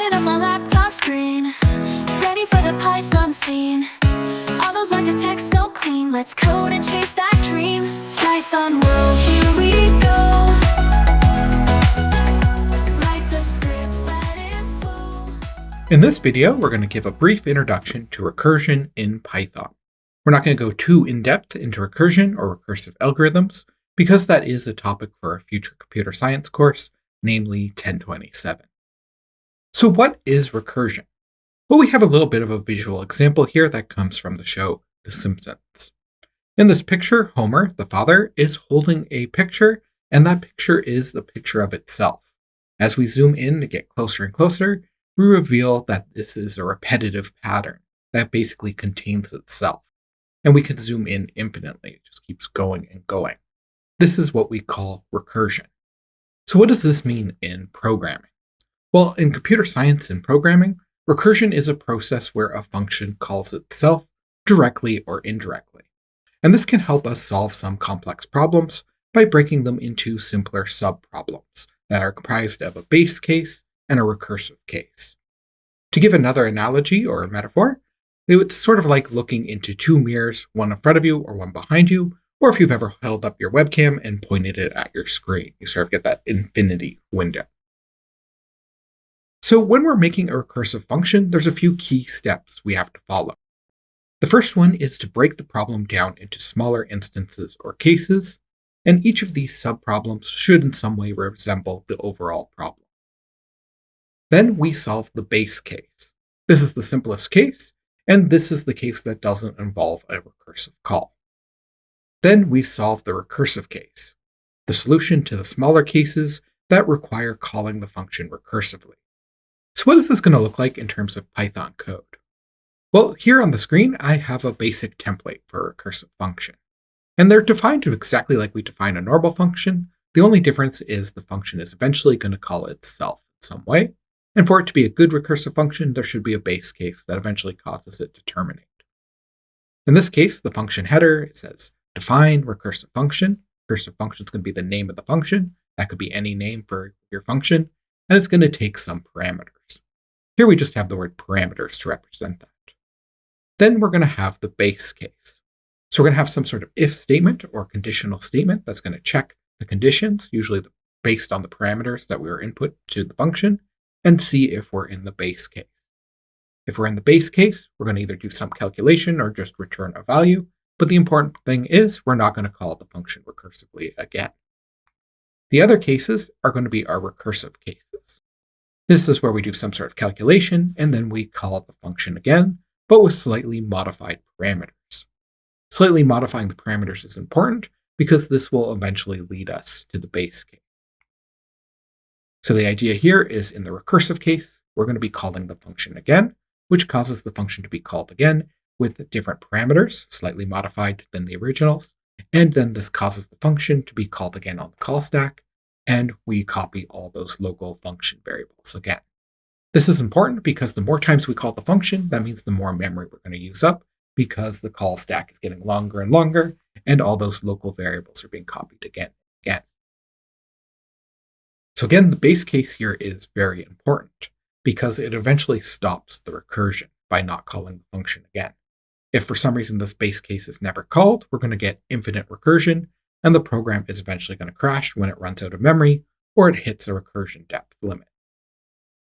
Staring at my laptop screen, ready for the Python scene. All those lines of text so clean, let's code and chase that dream. Python world, here we go. Write the script, let it flow. In this video, we're going to give a brief introduction to recursion in Python. We're not going to go too in-depth into recursion or recursive algorithms, because that is a topic for a future computer science course, namely 1027. So what is recursion? Well, we have a little bit of a visual example here that comes from the show The Simpsons. In this picture, Homer, the father, is holding a picture, and that picture is the picture of itself. As we zoom in to get closer and closer, we reveal that this is a repetitive pattern that basically contains itself. And we can zoom in infinitely. It just keeps going and going. This is what we call recursion. So what does this mean in programming? Well, in computer science and programming, recursion is a process where a function calls itself directly or indirectly. And this can help us solve some complex problems by breaking them into simpler subproblems that are comprised of a base case and a recursive case. To give another analogy or a metaphor, it's sort of like looking into two mirrors, one in front of you or one behind you, or if you've ever held up your webcam and pointed it at your screen. You sort of get that infinity window. So when we're making a recursive function, there's a few key steps we have to follow. The first one is to break the problem down into smaller instances or cases, and each of these subproblems should in some way resemble the overall problem. Then we solve the base case. This is the simplest case, and this is the case that doesn't involve a recursive call. Then we solve the recursive case, the solution to the smaller cases that require calling the function recursively. So what is this going to look like in terms of Python code? Well, here on the screen, I have a basic template for a recursive function. And they're defined exactly like we define a normal function. The only difference is the function is eventually going to call itself in some way. And for it to be a good recursive function, there should be a base case that eventually causes it to terminate. In this case, the function header, it says define recursive function. Recursive function is going to be the name of the function. That could be any name for your function. And it's going to take some parameters. Here we just have the word parameters to represent that. Then we're going to have the base case. So we're going to have some sort of if statement or conditional statement that's going to check the conditions, usually based on the parameters that we were input to the function, and see if we're in the base case. If we're in the base case, we're going to either do some calculation or just return a value. But the important thing is we're not going to call the function recursively again. The other cases are going to be our recursive cases. This is where we do some sort of calculation, and then we call the function again, but with slightly modified parameters. Slightly modifying the parameters is important because this will eventually lead us to the base case. So the idea here is in the recursive case, we're going to be calling the function again, which causes the function to be called again with different parameters, slightly modified than the originals. And then this causes the function to be called again on the call stack, and we copy all those local function variables again. This is important because the more times we call the function, that means the more memory we're going to use up because the call stack is getting longer and longer, and all those local variables are being copied again and again. So again, the base case here is very important because it eventually stops the recursion by not calling the function again. If for some reason this base case is never called, we're going to get infinite recursion, and the program is eventually going to crash when it runs out of memory or it hits a recursion depth limit.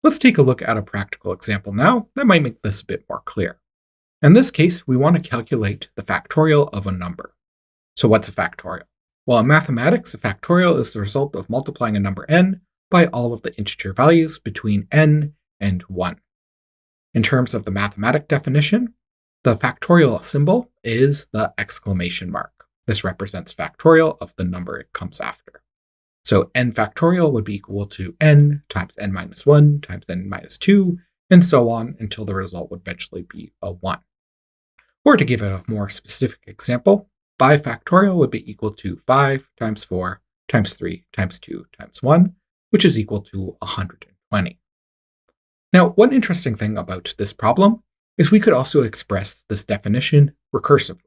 Let's take a look at a practical example now that might make this a bit more clear. In this case, we want to calculate the factorial of a number. So what's a factorial? Well, in mathematics, a factorial is the result of multiplying a number n by all of the integer values between n and 1. In terms of the mathematic definition, the factorial symbol is the exclamation mark. This represents factorial of the number it comes after. So n factorial would be equal to n times n minus 1 times n minus 2, and so on until the result would eventually be a 1. Or to give a more specific example, 5 factorial would be equal to 5 times 4 times 3 times 2 times 1, which is equal to 120. Now, one interesting thing about this problem is we could also express this definition recursively.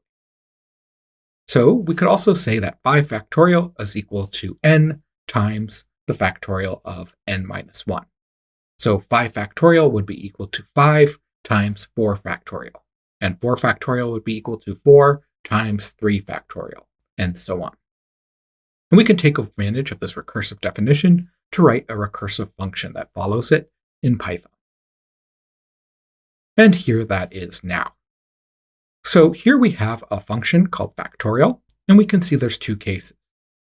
So we could also say that 5 factorial is equal to n times the factorial of n minus 1. So 5 factorial would be equal to 5 times 4 factorial. And 4 factorial would be equal to 4 times 3 factorial, and so on. And we can take advantage of this recursive definition to write a recursive function that follows it in Python. And here that is now. So here we have a function called factorial, and we can see there's two cases.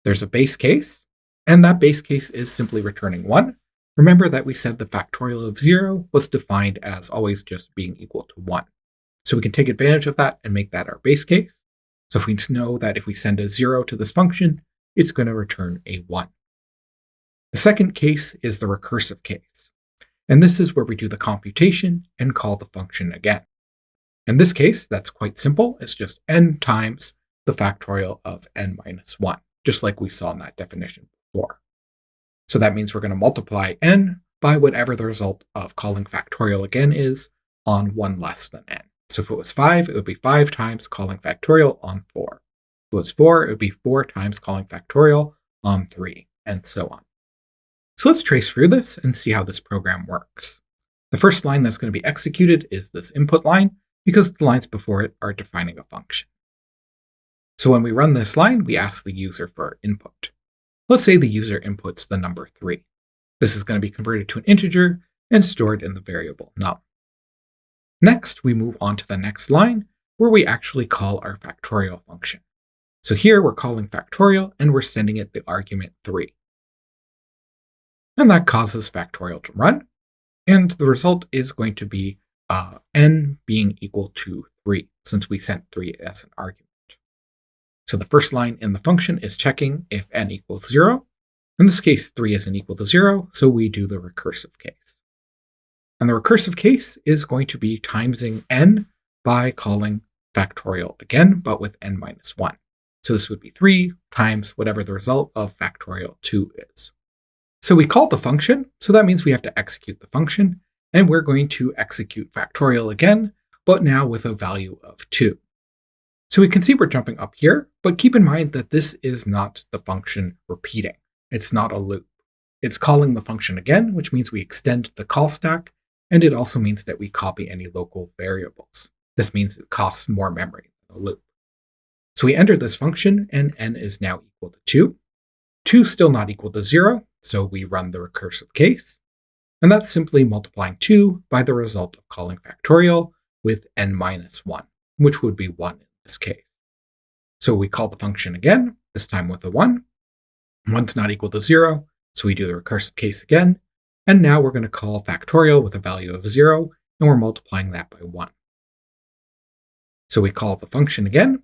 There's a base case, and that base case is simply returning 1. Remember that we said the factorial of 0 was defined as always just being equal to 1. So we can take advantage of that and make that our base case. So if we know that if we send a 0 to this function, it's going to return a 1. The second case is the recursive case. And this is where we do the computation and call the function again. In this case, that's quite simple. It's just n times the factorial of n minus 1, just like we saw in that definition before. So that means we're going to multiply n by whatever the result of calling factorial again is on 1 less than n. So if it was 5, it would be 5 times calling factorial on 4. If it was 4, it would be 4 times calling factorial on 3, and so on. So let's trace through this and see how this program works. The first line that's going to be executed is this input line, because the lines before it are defining a function. So when we run this line, we ask the user for input. Let's say the user inputs the number 3. This is going to be converted to an integer and stored in the variable num. Next, we move on to the next line, where we actually call our factorial function. So here we're calling factorial, and we're sending it the argument 3. And that causes factorial to run, and the result is going to be n being equal to 3, since we sent 3 as an argument. So the first line in the function is checking if n equals 0. In this case, 3 isn't equal to 0, so we do the recursive case. And the recursive case is going to be timesing n by calling factorial again, but with n minus 1. So this would be 3 times whatever the result of factorial 2 is. So we call the function, so that means we have to execute the function, and we're going to execute factorial again, but now with a value of 2. So we can see we're jumping up here, but keep in mind that this is not the function repeating. It's not a loop. It's calling the function again, which means we extend the call stack, and it also means that we copy any local variables. This means it costs more memory than a loop. So we enter this function, and n is now equal to 2. 2 is still not equal to 0, so we run the recursive case. And that's simply multiplying 2 by the result of calling factorial with n minus 1, which would be 1 in this case. So we call the function again, this time with a 1. 1's not equal to 0, so we do the recursive case again. And now we're going to call factorial with a value of 0, and we're multiplying that by 1. So we call the function again.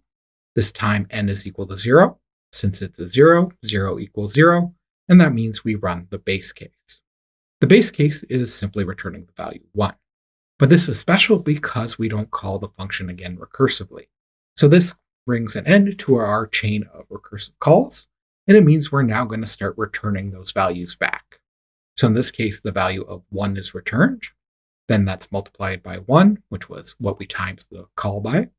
This time n is equal to 0. Since it's a 0, 0 equals 0, and that means we run the base case. The base case is simply returning the value 1. But this is special because we don't call the function again recursively. So this brings an end to our chain of recursive calls, and it means we're now going to start returning those values back. So in this case, the value of 1 is returned. Then that's multiplied by 1, which was what we times the call by.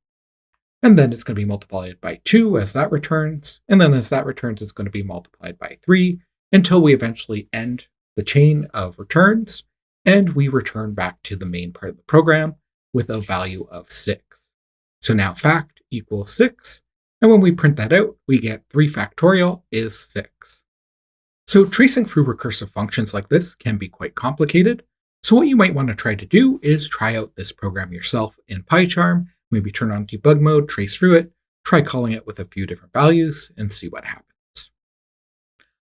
And then it's going to be multiplied by 2 as that returns. And then as that returns, it's going to be multiplied by 3 until we eventually end the chain of returns. And we return back to the main part of the program with a value of 6. So now fact equals 6. And when we print that out, we get 3 factorial is 6. So tracing through recursive functions like this can be quite complicated. So what you might want to try to do is try out this program yourself in PyCharm, maybe turn on debug mode, trace through it, try calling it with a few different values, and see what happens.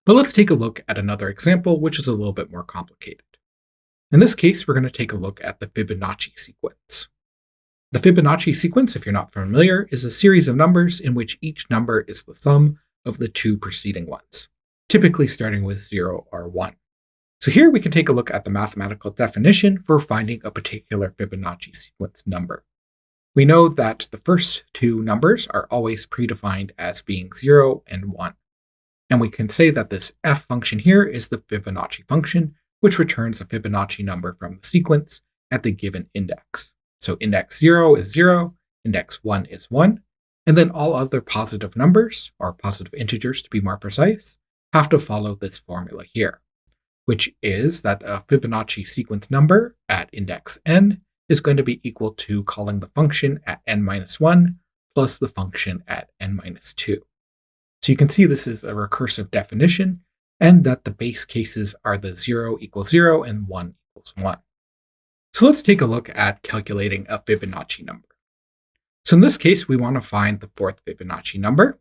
But let's take a look at another example, which is a little bit more complicated. In this case, we're going to take a look at the Fibonacci sequence. The Fibonacci sequence, if you're not familiar, is a series of numbers in which each number is the sum of the 2 preceding ones, typically starting with 0 or 1. So here we can take a look at the mathematical definition for finding a particular Fibonacci sequence number. We know that the first 2 numbers are always predefined as being 0 and 1. And we can say that this f function here is the Fibonacci function, which returns a Fibonacci number from the sequence at the given index. So index 0 is 0, index 1 is 1, and then all other positive numbers, or positive integers to be more precise, have to follow this formula here. which is that a Fibonacci sequence number at index n is going to be equal to calling the function at n-1 plus the function at n-2. So you can see this is a recursive definition, and that the base cases are the 0 equals 0 and 1 equals 1. So let's take a look at calculating a Fibonacci number. So in this case, we want to find the fourth Fibonacci number,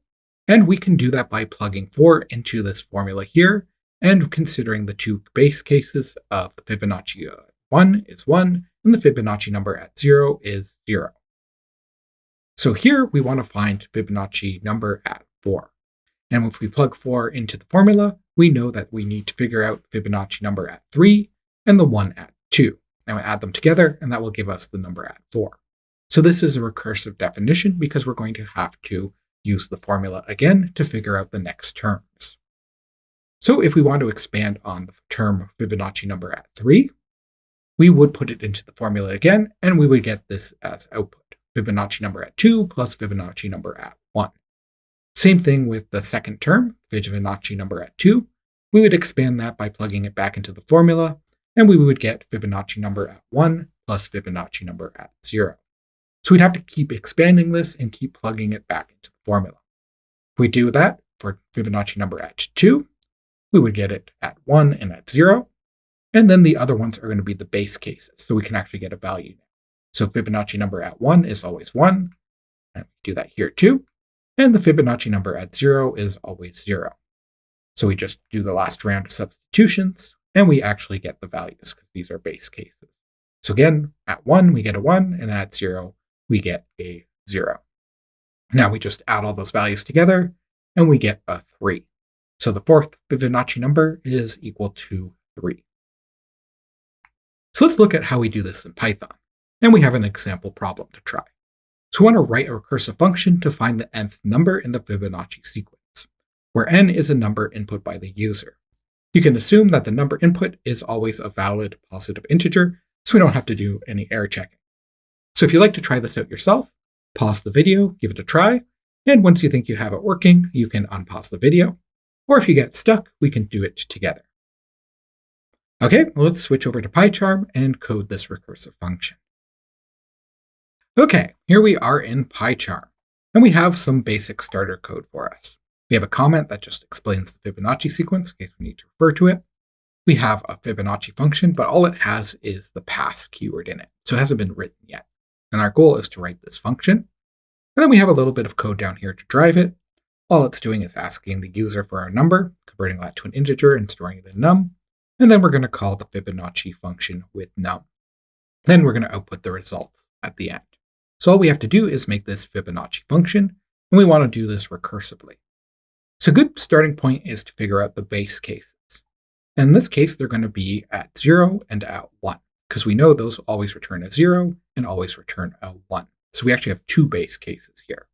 and we can do that by plugging 4 into this formula here, and considering the two base cases of the Fibonacci 1 is 1, and the Fibonacci number at 0 is 0. So here we want to find Fibonacci number at 4. And if we plug 4 into the formula, we know that we need to figure out Fibonacci number at 3 and the 1 at 2. And we add them together, and that will give us the number at 4. So this is a recursive definition because we're going to have to use the formula again to figure out the next terms. So if we want to expand on the term Fibonacci number at 3, we would put it into the formula again, and we would get this as output. Fibonacci number at 2 plus Fibonacci number at 1. Same thing with the second term, Fibonacci number at 2. We would expand that by plugging it back into the formula, and we would get Fibonacci number at 1 plus Fibonacci number at 0. So we'd have to keep expanding this and keep plugging it back into the formula. If we do that for Fibonacci number at 2, we would get it at 1 and at 0. And then the other ones are going to be the base cases, so we can actually get a value now. So Fibonacci number at 1 is always 1, and we do that here too. And the Fibonacci number at 0 is always 0. So we just do the last round of substitutions, and we actually get the values because these are base cases. So again, at 1, we get a 1, and at 0, we get a 0. Now we just add all those values together, and we get a 3. So the fourth Fibonacci number is equal to 3. So let's look at how we do this in Python. And we have an example problem to try. So we want to write a recursive function to find the nth number in the Fibonacci sequence, where n is a number input by the user. You can assume that the number input is always a valid positive integer, so we don't have to do any error checking. So if you'd like to try this out yourself, pause the video, give it a try, and once you think you have it working, you can unpause the video. Or if you get stuck, we can do it together. Okay, well, let's switch over to PyCharm and code this recursive function. Okay, here we are in PyCharm, and we have some basic starter code for us. We have a comment that just explains the Fibonacci sequence in case we need to refer to it. We have a Fibonacci function, but all it has is the pass keyword in it, so it hasn't been written yet. And our goal is to write this function. And then we have a little bit of code down here to drive it. All it's doing is asking the user for a number, converting that to an integer and storing it in num. And then we're going to call the Fibonacci function with num. Then we're going to output the results at the end. So all we have to do is make this Fibonacci function, and we want to do this recursively. So a good starting point is to figure out the base cases. In this case, they're going to be at 0 and at 1, because we know those always return a 0 and always return a 1. So we actually have two base cases here.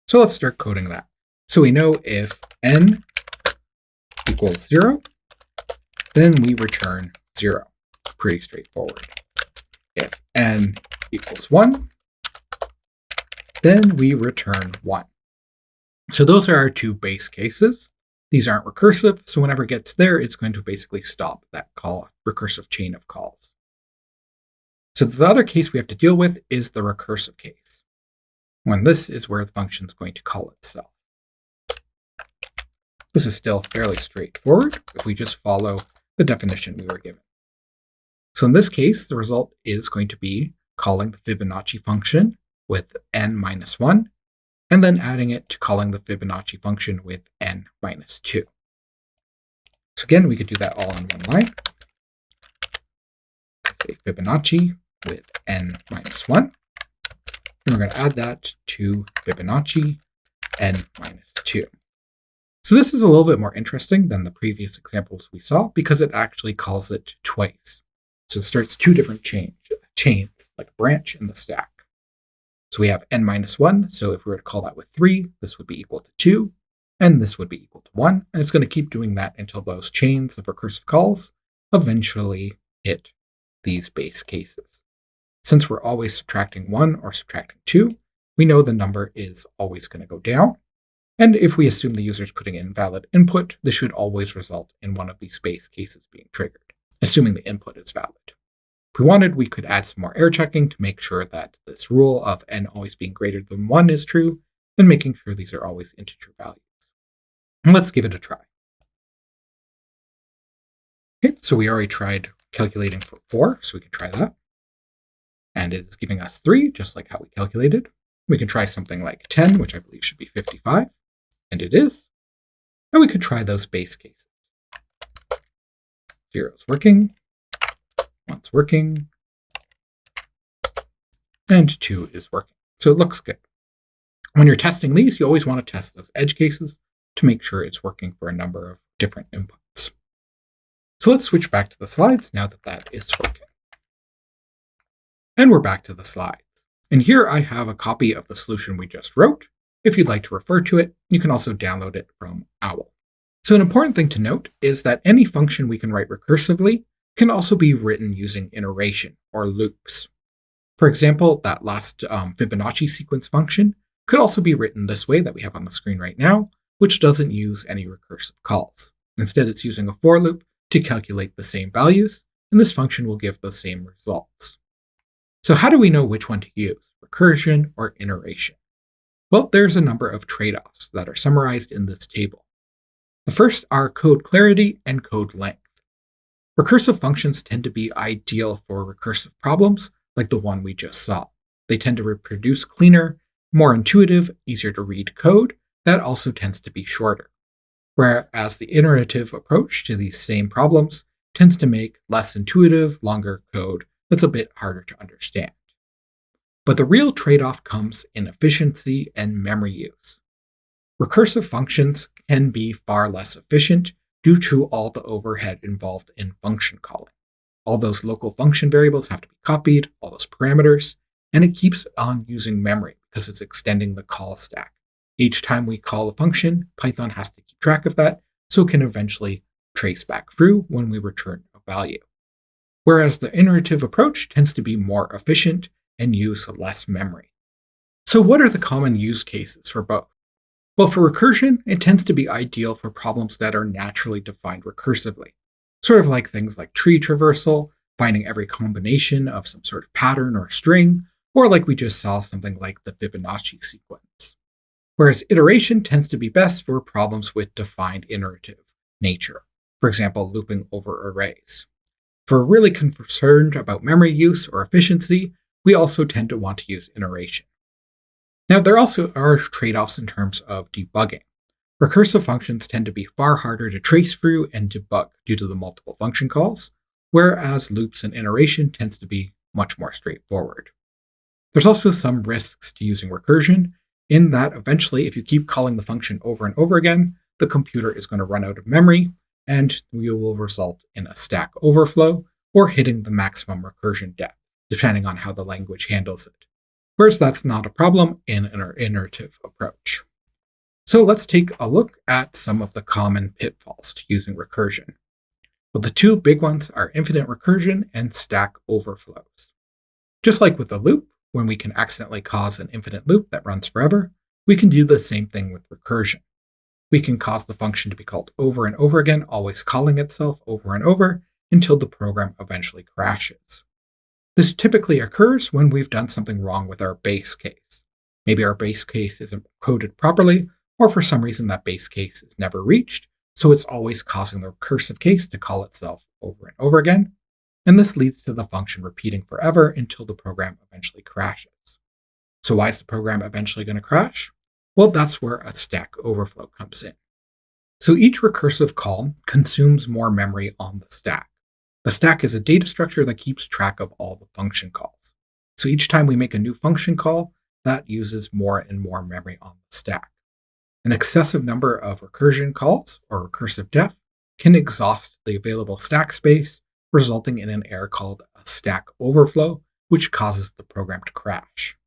So let's start coding that. So we know if n equals 0, then we return 0. Pretty straightforward. If n equals 1, then we return 1. So those are our two base cases. These aren't recursive, so whenever it gets there, it's going to basically stop that call, recursive chain of calls. So the other case we have to deal with is the recursive case, when this is where the function is going to call itself. This is still fairly straightforward if we just follow the definition we were given. So in this case, the result is going to be calling the Fibonacci function with n-1, and then adding it to calling the Fibonacci function with n-2. So again, we could do that all in one line. Say Fibonacci with n-1. And we're going to add that to Fibonacci n-2. So this is a little bit more interesting than the previous examples we saw because it actually calls it twice. So it starts two different chains, like a branch in the stack. So we have n-1, so if we were to call that with 3, this would be equal to 2, and this would be equal to 1, and it's going to keep doing that until those chains of recursive calls eventually hit these base cases. Since we're always subtracting 1 or subtracting 2, we know the number is always going to go down, And if we assume the user is putting in valid input, this should always result in one of these base cases being triggered, assuming the input is valid. If we wanted, we could add some more error checking to make sure that this rule of n always being greater than 1 is true, and making sure these are always integer values. And let's give it a try. Okay, so we already tried calculating for 4, so we can try that. And it is giving us 3, just like how we calculated. We can try something like 10, which I believe should be 55, and it is. And we could try those base cases. 0 is working, 1's working, and 2 is working. So it looks good. When you're testing these, you always want to test those edge cases to make sure it's working for a number of different inputs. So let's switch back to the slides now that that is working. And we're back to the slides. And here I have a copy of the solution we just wrote. If you'd like to refer to it, you can also download it from OWL. So an important thing to note is that any function we can write recursively can also be written using iteration or loops. For example, that last Fibonacci sequence function could also be written this way that we have on the screen right now, which doesn't use any recursive calls. Instead, it's using a for loop to calculate the same values, and this function will give the same results. So how do we know which one to use, recursion or iteration? Well, there's a number of trade-offs that are summarized in this table. The first are code clarity and code length. Recursive functions tend to be ideal for recursive problems like the one we just saw. They tend to reproduce cleaner, more intuitive, easier to read code that also tends to be shorter. Whereas the iterative approach to these same problems tends to make less intuitive, longer code that's a bit harder to understand. But the real trade-off comes in efficiency and memory use. Recursive functions can be far less efficient due to all the overhead involved in function calling. All those local function variables have to be copied, all those parameters, and it keeps on using memory because it's extending the call stack. Each time we call a function, Python has to keep track of that, so it can eventually trace back through when we return a value. Whereas the iterative approach tends to be more efficient and use less memory. So what are the common use cases for both? Well, for recursion, it tends to be ideal for problems that are naturally defined recursively, sort of like things like tree traversal, finding every combination of some sort of pattern or string, or like we just saw, something like the Fibonacci sequence. Whereas iteration tends to be best for problems with defined iterative nature, for example, looping over arrays. If we're really concerned about memory use or efficiency, we also tend to want to use iteration. Now, there also are trade-offs in terms of debugging. Recursive functions tend to be far harder to trace through and debug due to the multiple function calls, whereas loops and iteration tends to be much more straightforward. There's also some risks to using recursion, in that eventually, if you keep calling the function over and over again, the computer is going to run out of memory, and you will result in a stack overflow or hitting the maximum recursion depth, depending on how the language handles it. Whereas that's not a problem in an iterative approach. So let's take a look at some of the common pitfalls to using recursion. Well, the two big ones are infinite recursion and stack overflows. Just like with a loop, when we can accidentally cause an infinite loop that runs forever, we can do the same thing with recursion. We can cause the function to be called over and over again, always calling itself over and over until the program eventually crashes. This typically occurs when we've done something wrong with our base case. Maybe our base case isn't coded properly, or for some reason that base case is never reached, so it's always causing the recursive case to call itself over and over again, and this leads to the function repeating forever until the program eventually crashes. So why is the program eventually going to crash? Well, that's where a stack overflow comes in. So each recursive call consumes more memory on the stack. The stack is a data structure that keeps track of all the function calls. So each time we make a new function call, that uses more and more memory on the stack. An excessive number of recursion calls, or recursive depth, can exhaust the available stack space, resulting in an error called a stack overflow, which causes the program to crash.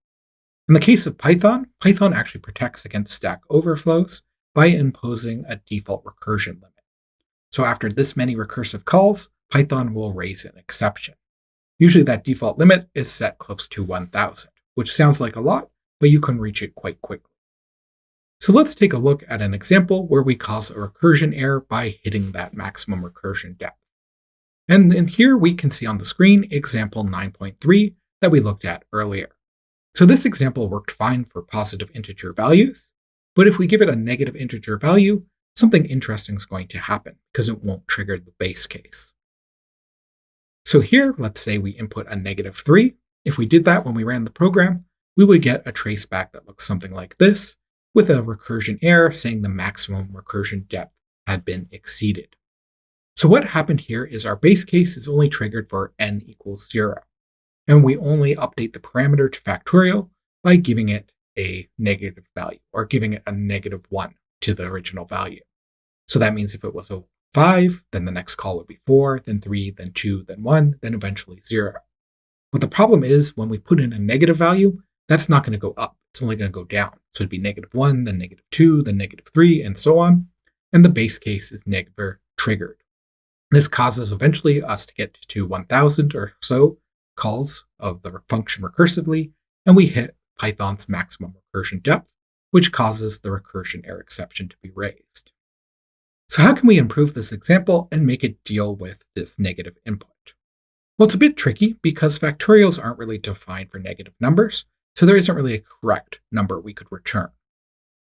In the case of Python, Python actually protects against stack overflows by imposing a default recursion limit. So after this many recursive calls, Python will raise an exception. Usually that default limit is set close to 1000, which sounds like a lot, but you can reach it quite quickly. So let's take a look at an example where we cause a recursion error by hitting that maximum recursion depth. And then here we can see on the screen example 9.3 that we looked at earlier. So this example worked fine for positive integer values, but if we give it a negative integer value, something interesting is going to happen because it won't trigger the base case. So here, let's say we input a -3. If we did that when we ran the program, we would get a traceback that looks something like this, with a recursion error saying the maximum recursion depth had been exceeded. So what happened here is our base case is only triggered for n equals 0, and we only update the parameter to factorial by giving it a negative value, or giving it a -1 to the original value. So that means if it was a 5, then the next call would be 4, then 3, then 2, then 1, then eventually 0. But the problem is when we put in a negative value, that's not going to go up. It's only going to go down. So it'd be -1, then -2, then -3, and so on. And the base case is never triggered. This causes eventually us to get to 1000 or so calls of the function recursively, and we hit Python's maximum recursion depth, which causes the recursion error exception to be raised. So how can we improve this example and make it deal with this negative input? Well, it's a bit tricky because factorials aren't really defined for negative numbers, so there isn't really a correct number we could return.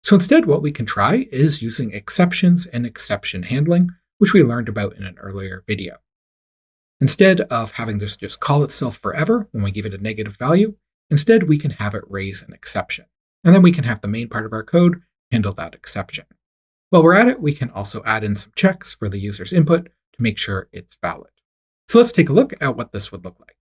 So instead, what we can try is using exceptions and exception handling, which we learned about in an earlier video. Instead of having this just call itself forever when we give it a negative value, instead we can have it raise an exception. And then we can have the main part of our code handle that exception. While we're at it, we can also add in some checks for the user's input to make sure it's valid. So let's take a look at what this would look like.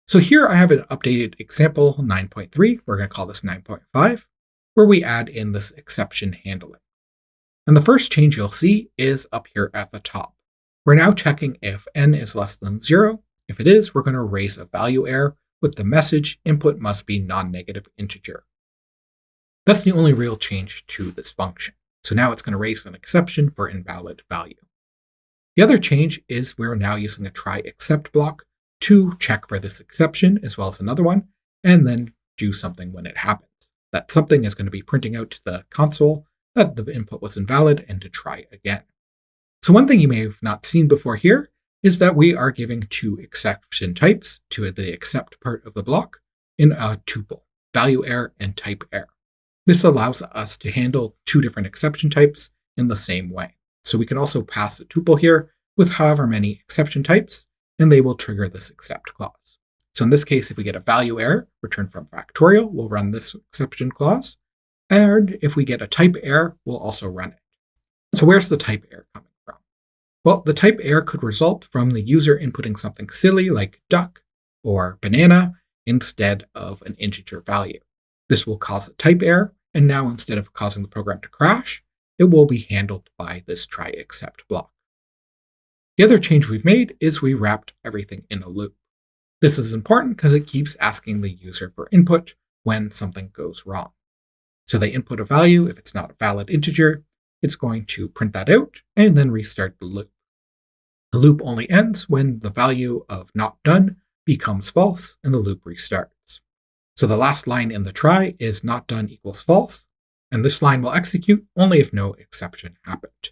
So here I have an updated example 9.3, we're going to call this 9.5, where we add in this exception handling. And the first change you'll see is up here at the top. We're now checking if n is less than 0. If it is, we're going to raise a value error with the message input must be non-negative integer. That's the only real change to this function. So now it's going to raise an exception for invalid value. The other change is we're now using a try except block to check for this exception as well as another one, and then do something when it happens. That something is going to be printing out to the console that the input was invalid and to try again. So one thing you may have not seen before here is that we are giving two exception types to the except part of the block in a tuple, value error and type error. This allows us to handle two different exception types in the same way. So we can also pass a tuple here with however many exception types, and they will trigger this except clause. So in this case, if we get a value error returned from factorial, we'll run this exception clause. And if we get a type error, we'll also run it. So where's the type error coming from? Well, the type error could result from the user inputting something silly like duck or banana instead of an integer value. This will cause a type error, and now instead of causing the program to crash, it will be handled by this try except block. The other change we've made is we wrapped everything in a loop. This is important because it keeps asking the user for input when something goes wrong. So they input a value. If it's not a valid integer, it's going to print that out and then restart the loop. The loop only ends when the value of not done becomes false and the loop restarts. So the last line in the try is not done equals false, and this line will execute only if no exception happened.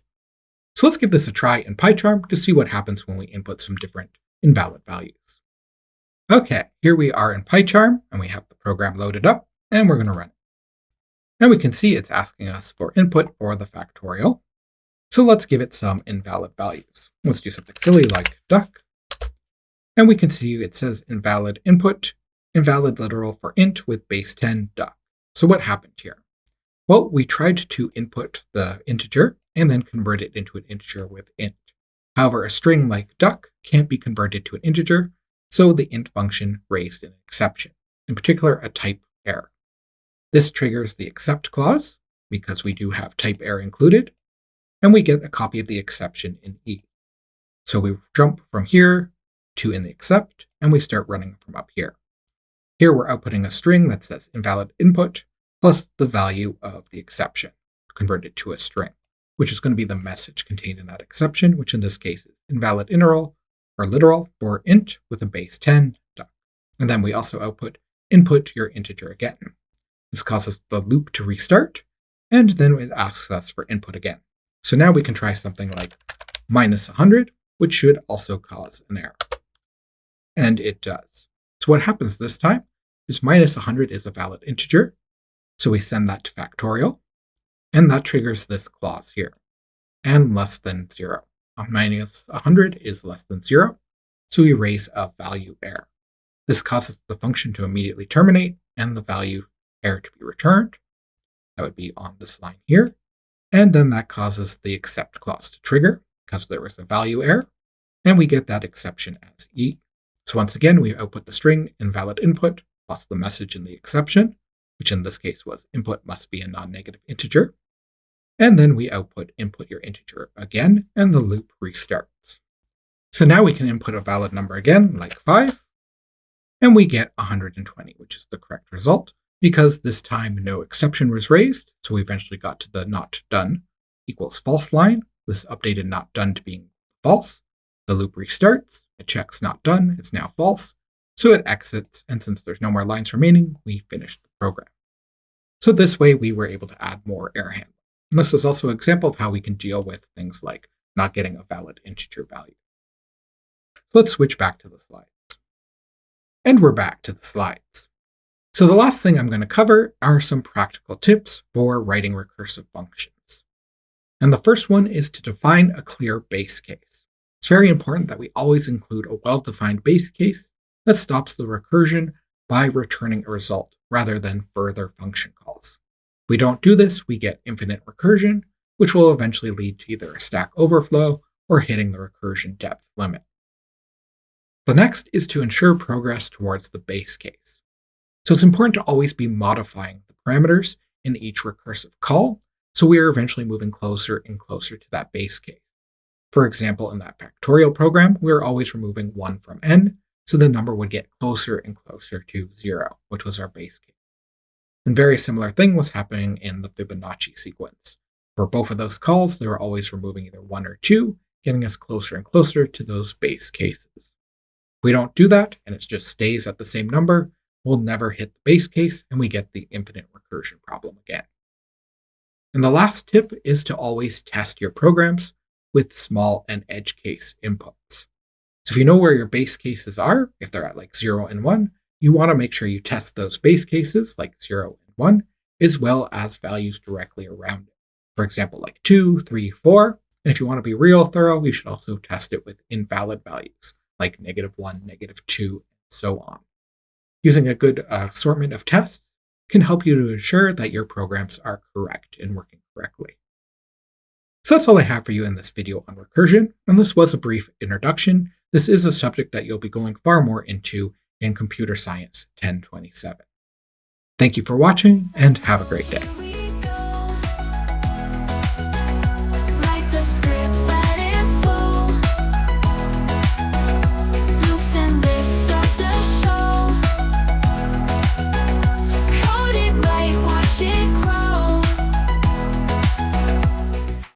So let's give this a try in PyCharm to see what happens when we input some different invalid values. Okay, here we are in PyCharm, and we have the program loaded up, and we're going to run it. And we can see it's asking us for input for the factorial. So let's give it some invalid values. Let's do something silly like duck. And we can see it says invalid input, invalid literal for int with base 10 duck. So what happened here? Well, we tried to input the integer and then convert it into an integer with int. However, a string like duck can't be converted to an integer, so the int function raised an exception, in particular a type error. This triggers the except clause, because we do have type error included, and we get a copy of the exception in E. So we jump from here to in the except, and we start running from up here. Here we're outputting a string that says invalid input, plus the value of the exception, converted to a string, which is going to be the message contained in that exception, which in this case is invalid integral or literal for int with a base 10 duck. And then we also output input your integer again. This causes the loop to restart, and then it asks us for input again. So now we can try something like minus 100, which should also cause an error. And it does. So what happens this time is minus 100 is a valid integer. So we send that to Factorial, and that triggers this clause here, and less than 0. Minus 100 is less than 0, so we raise a value error. This causes the function to immediately terminate and the value error to be returned. That would be on this line here. And then that causes the except clause to trigger because there was a value error, and we get that exception as E. So once again, we output the string invalid input plus the message in the exception, which in this case was input must be a non-negative integer. And then we output input your integer again, and the loop restarts. So now we can input a valid number again, like 5, and we get 120, which is the correct result, because this time no exception was raised, so we eventually got to the not done equals false line, this updated not done to being false. The loop restarts, it checks not done, it's now false, so it exits, and since there's no more lines remaining, we finished the program. So this way we were able to add more error handling. And this is also an example of how we can deal with things like not getting a valid integer value. So let's switch back to the slides. And we're back to the slides. So the last thing I'm going to cover are some practical tips for writing recursive functions. And the first one is to define a clear base case. It's very important that we always include a well-defined base case that stops the recursion by returning a result rather than further function calls. If we don't do this, we get infinite recursion, which will eventually lead to either a stack overflow or hitting the recursion depth limit. The next is to ensure progress towards the base case. So it's important to always be modifying the parameters in each recursive call, so we are eventually moving closer and closer to that base case. For example, in that factorial program, we are always removing 1 from n, so the number would get closer and closer to 0, which was our base case. And very similar thing was happening in the Fibonacci sequence. For both of those calls, they were always removing either 1 or 2, getting us closer and closer to those base cases. If we don't do that, and it just stays at the same number, we'll never hit the base case, and we get the infinite recursion problem again. And the last tip is to always test your programs with small and edge case inputs. So if you know where your base cases are, if they're at like 0 and 1, you want to make sure you test those base cases like 0 and 1, as well as values directly around it. For example, like 2, 3, 4. And if you want to be real thorough, you should also test it with invalid values like -1, -2, and so on. Using a good assortment of tests can help you to ensure that your programs are correct and working correctly. So that's all I have for you in this video on recursion, and this was a brief introduction. This is a subject that you'll be going far more into in Computer Science 1027. Thank you for watching, and have a great day.